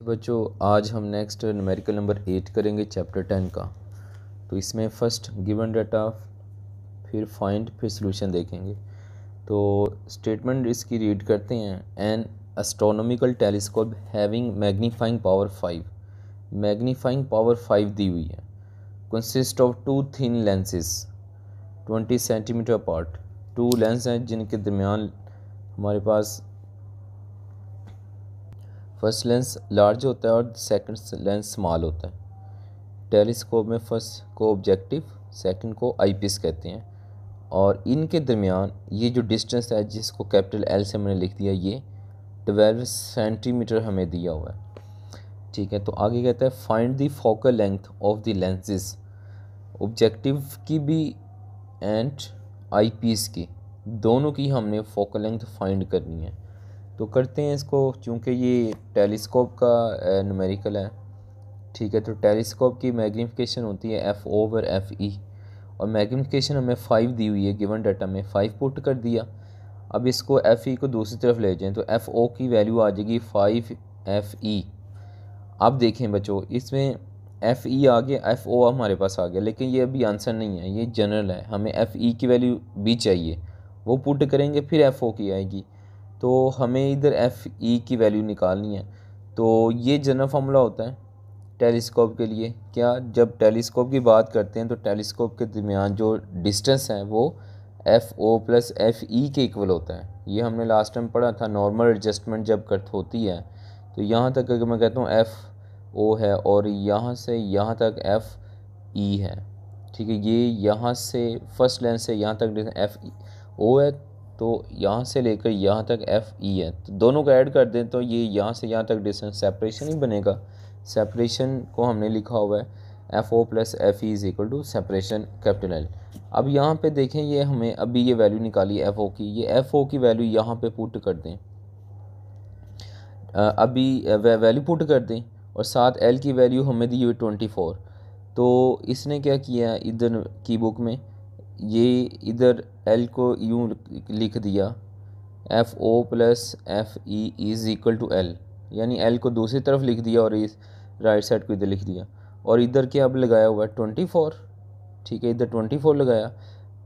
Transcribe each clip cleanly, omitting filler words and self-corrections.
बच्चों आज हम नेक्स्ट न्यूमेरिकल नंबर 8 करेंगे चैप्टर 10 का। तो इसमें फर्स्ट गिवन डाटा, फिर फाइंड, फिर सॉल्यूशन देखेंगे। तो स्टेटमेंट इसकी रीड करते हैं। An astronomical telescope having magnifying power 5, magnifying power 5 दी हुई है, consist of two thin lenses 20 centimetre apart. Two lens हैं जिनके दरमियान हमारे पास फर्स्ट लेंस लार्ज होता है और सेकंड लेंस स्मॉल होता है। टेलीस्कोप में फर्स्ट को ऑब्जेक्टिव, सेकंड को आईपीस कहते हैं। और इनके दरमियान ये जो डिस्टेंस है जिसको कैपिटल एल से मैंने लिख दिया, ये 12 सेंटीमीटर हमें दिया हुआ है। ठीक है, तो आगे कहता है find the focal length of the lenses, objective की भी एंड आईपीस की, दोनों की हमने फोकल लेंथ फाइंड करनी है। तो करते हैं इसको, चूँकि ये टेलीस्कोप का न्यूमेरिकल है। ठीक है, तो टेलीस्कोप की मैग्नीफिकेशन होती है F O over F E, और मैग्नीफिकेशन हमें 5 दी हुई है गिवन डाटा में, 5 पुट कर दिया। अब इसको एफ ई को दूसरी तरफ ले जाएं तो एफ ओ की वैल्यू आ जाएगी 5 एफ ई। अब देखें बच्चों, इसमें एफ ई आ गया, एफ ओ हमारे पास आ गया, लेकिन ये अभी आंसर नहीं है, ये जनरल है। हमें एफ ई की वैल्यू भी चाहिए, वो पुट करेंगे फिर एफ ओ की आएगी। तो हमें इधर एफ ई की वैल्यू निकालनी है। तो ये जनरल फार्मूला होता है टेलीस्कोप के लिए। क्या, जब टेलीस्कोप की बात करते हैं तो टेलीस्कोप के दरमियान जो डिस्टेंस है वो F O plus F E के इक्वल होता है। ये हमने लास्ट टाइम पढ़ा था। नॉर्मल एडजस्टमेंट जब करत होती है तो यहाँ तक अगर मैं कहता हूँ एफ ओ है और यहाँ से यहाँ तक एफ ई है। ठीक है, ये यहाँ से फर्स्ट लेंस से यहाँ तक एफ ओ है, तो यहाँ से लेकर यहाँ तक एफ ई है। तो दोनों को ऐड कर दें तो ये यहाँ से यहाँ तक डिस्टेंस सेपरेशन ही बनेगा। सेपरेशन को हमने लिखा हुआ है F O plus F E is equal to separation capital L. अब यहाँ पे देखें, ये हमें अभी ये वैल्यू निकाली एफ ओ की, ये एफ ओ की वैल्यू यहाँ पे पुट कर दें। अभी वैल्यू पुट कर दें और साथ एल की वैल्यू हमें दी हुई 24। तो इसने क्या किया इधर की बुक में, ये इधर एल को यूँ लिख दिया F O plus F E is equal to L, यानी एल को दूसरी तरफ लिख दिया और इस राइट साइड को इधर लिख दिया। और इधर क्या अब लगाया हुआ है 24। ठीक है, इधर 24 लगाया,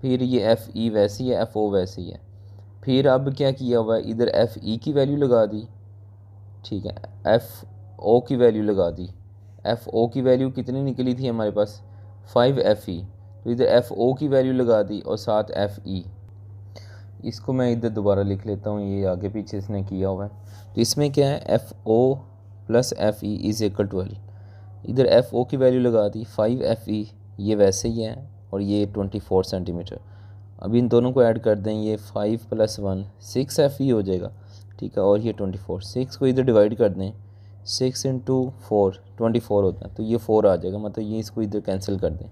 फिर ये एफ ई वैसी है, एफ ओ वैसी है। फिर अब क्या किया हुआ है, इधर एफ ई की वैल्यू लगा दी। ठीक है, एफ ओ की वैल्यू लगा दी। एफ ओ की वैल्यू कितनी निकली थी हमारे पास 5 एफ ई, तो इधर एफ ओ की वैल्यू लगा दी और साथ एफ ई। इसको मैं इधर दोबारा लिख लेता हूँ, ये आगे पीछे इसने किया हुआ है। तो इसमें क्या है F O plus F E is equal to L. इधर एफ ओ की वैल्यू लगा दी 5 एफ ई, ये वैसे ही है, और ये 24 सेंटीमीटर। अब इन दोनों को ऐड कर दें, ये 5 + 1 6 एफ ई हो जाएगा। ठीक है, और ये 24, 6 को इधर डिवाइड कर दें, 6 × 4 24 होता है, तो ये 4 आ जाएगा, मतलब ये इसको इधर कैंसिल कर दें।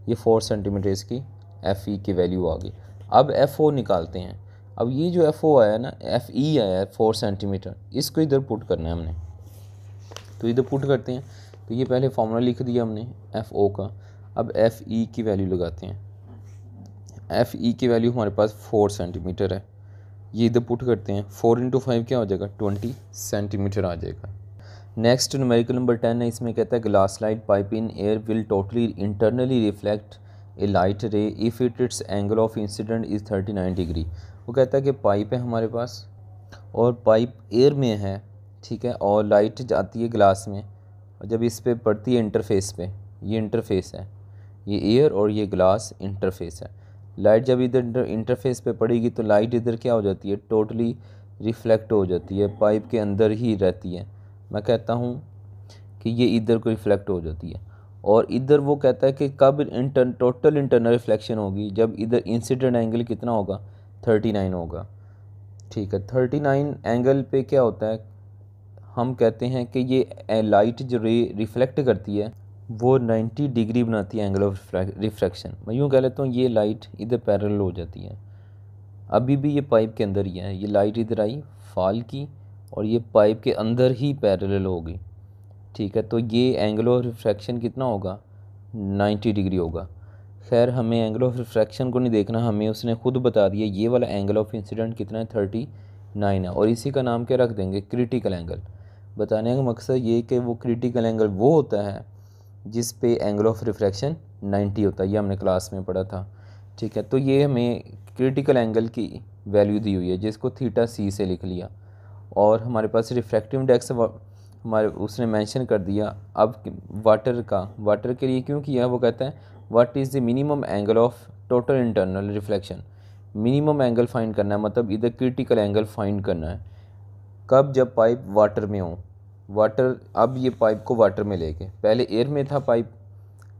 ये 4 सेंटीमीटर इसकी एफ ई की वैल्यू आ गई। अब एफ ओ निकालते हैं। अब ये जो एफ ओ आया ना, एफ ई आया है 4 सेंटीमीटर, इसको इधर पुट करना है हमने। तो इधर पुट करते हैं, तो ये पहले फार्मूला लिख दिया हमने एफ ओ का। अब एफ ई की वैल्यू लगाते हैं। एफ ई की वैल्यू हमारे पास 4 सेंटीमीटर है, ये इधर पुट करते हैं। 4 × 5 क्या हो जाएगा 20 सेंटीमीटर आ जाएगा। नेक्स्ट न्यूमेरिकल नंबर 10 है, इसमें कहता है glass light pipe in air will totally internally reflect A light रे if it's angle of incident is 39 degree. वो कहता है कि पाइप है हमारे पास और पाइप एयर में है। ठीक है, और लाइट जाती है ग्लास में, और जब इस पे पड़ती है इंटरफेस पे, ये इंटरफेस है, ये एयर और ये ग्लास इंटरफेस है। लाइट जब इधर इंटरफेस पे पड़ेगी तो लाइट इधर क्या हो जाती है, टोटली रिफ्लेक्ट हो जाती है, पाइप के अंदर ही रहती है। मैं कहता हूँ कि ये इधर को रिफ्लेक्ट हो जाती है, और इधर वो कहता है कि कब टोटल इंटरनल रिफ्लेक्शन होगी, जब इधर इंसिडेंट एंगल कितना होगा 39 होगा। ठीक है, 39 एंगल पे क्या होता है, हम कहते हैं कि ये लाइट जो रिफ्लेक्ट करती है वो 90 डिग्री बनाती है एंगल ऑफ रिफ्रैक्शन। मैं यूँ कह लेता हूँ ये लाइट इधर पैरेलल हो जाती है। अभी भी ये पाइप के अंदर ही है, ये लाइट इधर आई फॉल की और ये पाइप के अंदर ही पैरेलल होगी। ठीक है, तो ये एंगल ऑफ रिफ्रैक्शन कितना होगा 90 डिग्री होगा। खैर हमें एंगल ऑफ रिफ्रैक्शन को नहीं देखना, हमें उसने खुद बता दिया ये वाला एंगल ऑफ इंसिडेंट कितना है 39 है, और इसी का नाम क्या रख देंगे क्रिटिकल एंगल। बताने का मकसद ये कि वो क्रिटिकल एंगल वो होता है जिस पे एंगल ऑफ रिफ्रैक्शन 90 होता है, ये हमने क्लास में पढ़ा था। ठीक है, तो ये हमें क्रिटिकल एंगल की वैल्यू दी हुई है जिसको थीटा सी से लिख लिया, और हमारे पास रिफ्रैक्टिव इंडेक्स हमारे उसने मेंशन कर दिया। अब वाटर के लिए क्यों किया, वो कहता है what is the minimum angle of total internal reflection. Minimum angle find करना है, मतलब इधर क्रिटिकल एंगल फाइंड करना है कब, जब पाइप वाटर में हो। वाटर, अब ये पाइप को वाटर में लेके, पहले एयर में था पाइप,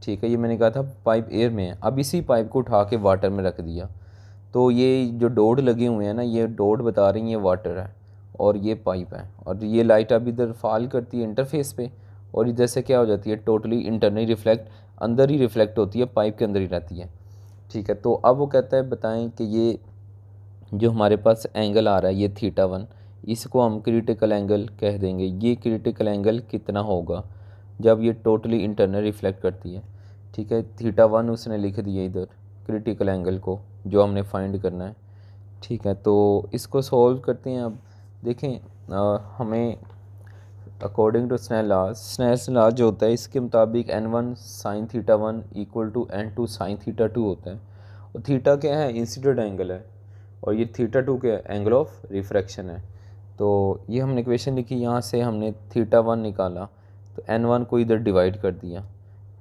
ठीक है, ये मैंने कहा था पाइप एयर में है, अब इसी पाइप को उठा के वाटर में रख दिया, तो ये जो डॉट लगे हुए हैं ना, ये डॉट बता रही है वाटर है और ये पाइप है, और ये लाइट अब इधर फॉल करती है इंटरफेस पे, और इधर से क्या हो जाती है, टोटली इंटरनली रिफ्लेक्ट, अंदर ही रिफ्लेक्ट होती है, पाइप के अंदर ही रहती है। ठीक है, तो अब वो कहता है बताएं कि ये जो हमारे पास एंगल आ रहा है ये थीटा 1, इसको हम क्रिटिकल एंगल कह देंगे। ये क्रिटिकल एंगल कितना होगा जब ये टोटली इंटरनल रिफ्लेक्ट करती है। ठीक है, थीटा 1 उसने लिख दिया इधर क्रिटिकल एंगल को जो हमने फाइंड करना है। ठीक है, तो इसको सॉल्व करते हैं। अब देखें, हमें अकॉर्डिंग टू स्नेल्स लॉ जो होता है इसके मुताबिक n1 sine theta 1 equal to n2 sine theta 2 होता है, और थीटा क्या है, इंसिडेंट एंगल है, और ये थीटा 2 क्या है, एंगल ऑफ रिफ्रैक्शन है। तो ये हमने इक्वेशन लिखी, यहाँ से हमने थीटा 1 निकाला, तो n1 को इधर डिवाइड कर दिया।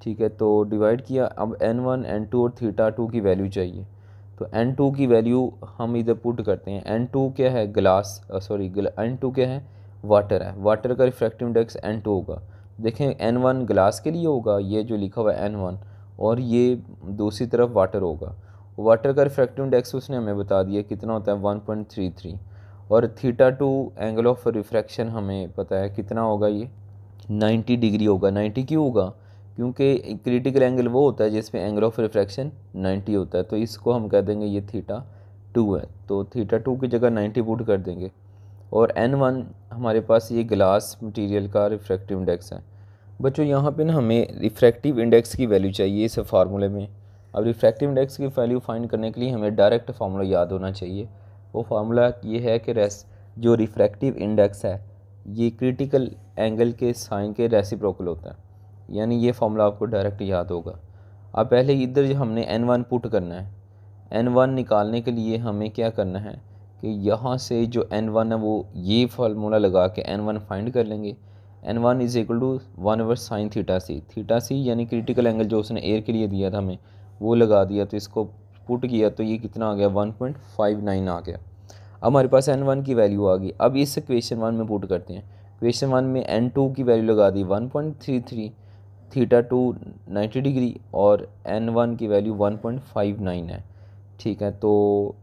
ठीक है, तो डिवाइड किया, अब n1 n2 और थीटा 2 की वैल्यू चाहिए, तो n2 की वैल्यू हम इधर पुट करते हैं। n2 क्या है, n2 क्या है, वाटर है, वाटर का रिफ्रैक्टिव इंडेक्स n2 होगा। देखें n1 ग्लास के लिए होगा, ये जो लिखा हुआ है n1, और ये दूसरी तरफ वाटर होगा। वाटर का रिफ्रैक्टिव इंडेक्स उसने हमें बता दिया कितना होता है, 1.33, और थीटा 2 एंगल ऑफ रिफ्रैक्शन हमें पता है कितना होगा, ये 90 डिग्री होगा। 90 क्यों होगा, क्योंकि क्रिटिकल एंगल वो होता है जिसमें एंगल ऑफ रिफ्रैक्शन 90 होता है, तो इसको हम कह देंगे ये थीटा 2 है, तो थीटा 2 की जगह 90 पुट कर देंगे। और n1 हमारे पास ये ग्लास मटेरियल का रिफ्रैक्टिव इंडेक्स है। बच्चों यहाँ पे ना हमें रिफ्रैक्टिव इंडेक्स की वैल्यू चाहिए इस फार्मूले में। अब रिफ्रैक्टिव इंडेक्स की वैल्यू फाइंड करने के लिए हमें डायरेक्ट फार्मूला याद होना चाहिए। वो फार्मूला ये है कि जो रिफ्रैक्टिव इंडेक्स है ये क्रिटिकल एंगल के साइन के रेसिप्रोकल होता है, यानी ये फार्मूला आपको डायरेक्ट याद होगा। अब पहले इधर जो हमने n1 पुट करना है, n1 निकालने के लिए हमें क्या करना है कि यहाँ से जो n1 है वो ये फार्मूला लगा के n1 फाइंड कर लेंगे। n1 is equal to 1/, sine theta C यानी क्रिटिकल एंगल जो उसने एयर के लिए दिया था हमें वो लगा दिया, तो इसको पुट किया तो ये कितना आ गया, 1.59 आ गया। अब हमारे पास n1 की वैल्यू आ गई। अब इस क्वेश्चन 1 में पुट करते हैं। क्वेश्चन 1 में n2 की वैल्यू लगा दी 1.33, थीटा 2 90 डिग्री, और n1 की वैल्यू 1.59 है। ठीक है, तो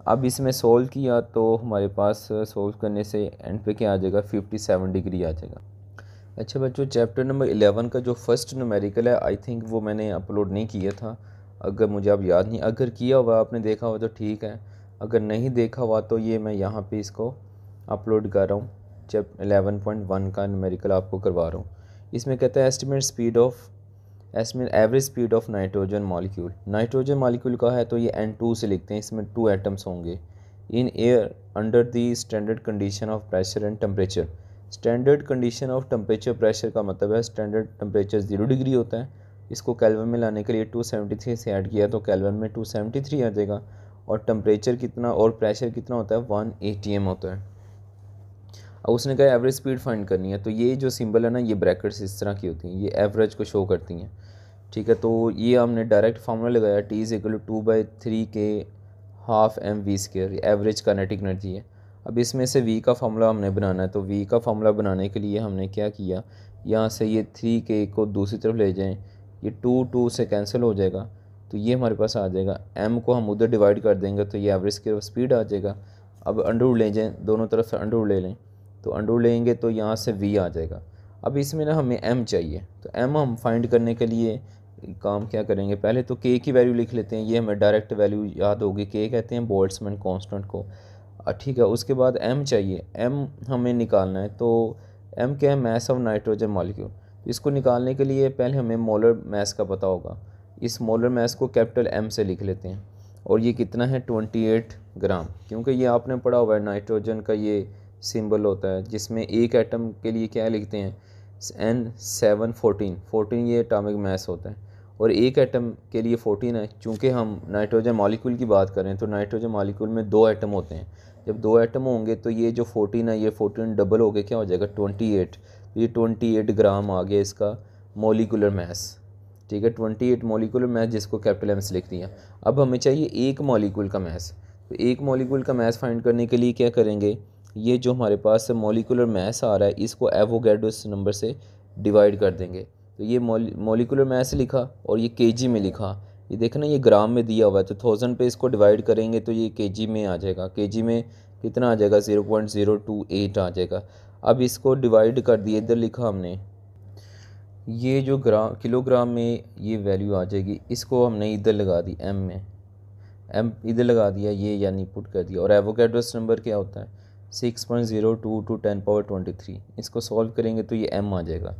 अब इसमें सोल्व किया तो हमारे पास सोल्व करने से एंड पे क्या आ जाएगा, 57 डिग्री आ जाएगा। अच्छा बच्चों, चैप्टर नंबर 11 का जो फर्स्ट न्यूमेरिकल है आई थिंक वो मैंने अपलोड नहीं किया था, अगर मुझे अब याद नहीं, अगर किया हुआ आपने देखा हुआ तो ठीक है, अगर नहीं देखा हुआ तो ये मैं यहाँ पे इसको अपलोड कर रहा हूँ। चैप्टर 11.1 का न्यूमेरिकल आपको करवा रहा हूँ। इसमें कहता है estimate average speed of nitrogen molecule. Nitrogen molecule का है तो ये N2 से लिखते हैं, इसमें 2 एटम्स होंगे। In air under the standard condition of pressure and temperature. Standard condition of temperature pressure का मतलब है स्टैंडर्ड टेम्परेचर 0 डिग्री होता है, इसको केल्विन में लाने के लिए 273 से ऐड किया तो केल्विन में 273 आ जाएगा, और टेम्परेचर कितना और प्रेशर कितना होता है, 1 atm होता है। अब उसने कहा एवरेज स्पीड फाइंड करनी है, तो ये जो सिंबल है ना ये ब्रैकेट्स इस तरह की होती हैं, ये एवरेज को शो करती हैं। ठीक है, तो ये हमने डायरेक्ट फार्मूला लगाया, T इज़ इक्वल टू 2/3 के half mv², average kinetic energy है। अब इसमें से v का फार्मूला हमने बनाना है, तो v का फार्मूला बनाने के लिए हमने क्या किया, यहाँ से ये 3k को दूसरी तरफ ले जाएं, ये 2 से कैंसिल हो जाएगा, तो ये हमारे पास आ जाएगा। m को हम उधर डिवाइड कर देंगे तो ये एवरेज की स्पीड आ जाएगा। अब अंडर ले जाएँ, दोनों तरफ से अंडर ले लें, तो अंडर लेंगे तो यहाँ से v आ जाएगा। अब इसमें ना हमें m चाहिए, तो m हम फाइंड करने के लिए काम क्या करेंगे, पहले तो k की वैल्यू लिख लेते हैं, ये हमें डायरेक्ट वैल्यू याद होगी, k कहते हैं बोल्ट्जमैन कांस्टेंट को। ठीक है, उसके बाद m चाहिए, m हमें निकालना है, तो m क्या है, मैस ऑफ नाइट्रोजन मॉलिक्यूल। इसको निकालने के लिए पहले हमें मोलर मैस का पता होगा, इस मोलर मैस को कैपिटल M से लिख लेते हैं, और ये कितना है 28 ग्राम, क्योंकि ये आपने पढ़ा हुआ है नाइट्रोजन का ये सिंबल होता है, जिसमें एक एटम के लिए क्या लिखते हैं N7 14, 14 ये एटॉमिक मास होता है, और एक एटम के लिए 14 है। चूँकि हम नाइट्रोजन मॉलिक्यूल की बात करें तो नाइट्रोजन मॉलिक्यूल में 2 एटम होते हैं। जब 2 एटम होंगे तो ये जो 14 है ये 14 डबल हो गया क्या हो जाएगा 28। ये 28 ग्राम आ गया इसका मोलिकुलर मास। ठीक है, 28 मोलिकुलर मास, जिसको कैपिटल एम से लिख दिया। अब हमें चाहिए एक मॉलिक्यूल का मास। तो एक मॉलिक्यूल का मास फाइंड करने के लिए क्या करेंगे, ये जो हमारे पास मॉलिकुलर मास आ रहा है इसको एवोगैड्रोस नंबर से डिवाइड कर देंगे। तो ये मॉलिकुलर मास लिखा और ये केजी में लिखा। ये देखना ये ग्राम में दिया हुआ है, तो 1000 पे इसको डिवाइड करेंगे तो ये केजी में आ जाएगा। केजी में कितना आ जाएगा 0.028 आ जाएगा। अब इसको डिवाइड कर दिए, इधर लिखा हमने, ये जो किलोग्राम में ये वैल्यू आ जाएगी, इसको हमने इधर लगा दी एम में, एम इधर लगा दिया ये, यानी पुट कर दिया। और एवोगैड्रोस नंबर क्या होता है 6.02 × 10⁻23। इसको सॉल्व करेंगे तो ये एम आ जाएगा।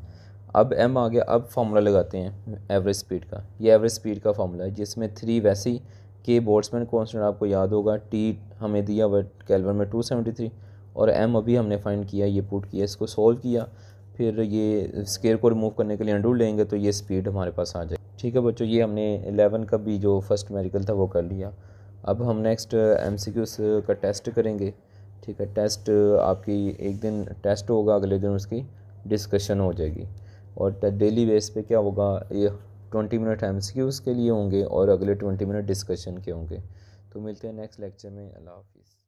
अब एम आ गया, अब फार्मूला लगाते हैं एवरेज स्पीड का। ये एवरेज स्पीड का फार्मूला है, जिसमें 3 वैसे ही के बोल्ट्जमैन कांस्टेंट आपको याद होगा, टी हमें दिया हुआ केल्विन में 273, और एम अभी हमने फाइंड किया, ये पुट किया, इसको सॉल्व किया। फिर ये स्केयर को रिमूव करने के लिए अंडर लेंगे तो ये स्पीड हमारे पास आ जाए। ठीक है बच्चों, ये हमने 11 का भी जो फर्स्ट न्यूमेरिकल था वो कर लिया। अब हम नेक्स्ट MCQs का टेस्ट करेंगे। ठीक है, टेस्ट आपकी एक दिन टेस्ट होगा, अगले दिन उसकी डिस्कशन हो जाएगी। और डेली बेस पे क्या होगा, ये 20 मिनट MCQs के लिए होंगे और अगले 20 मिनट डिस्कशन के होंगे। तो मिलते हैं नेक्स्ट लेक्चर में। अल्लाह हाफिज़।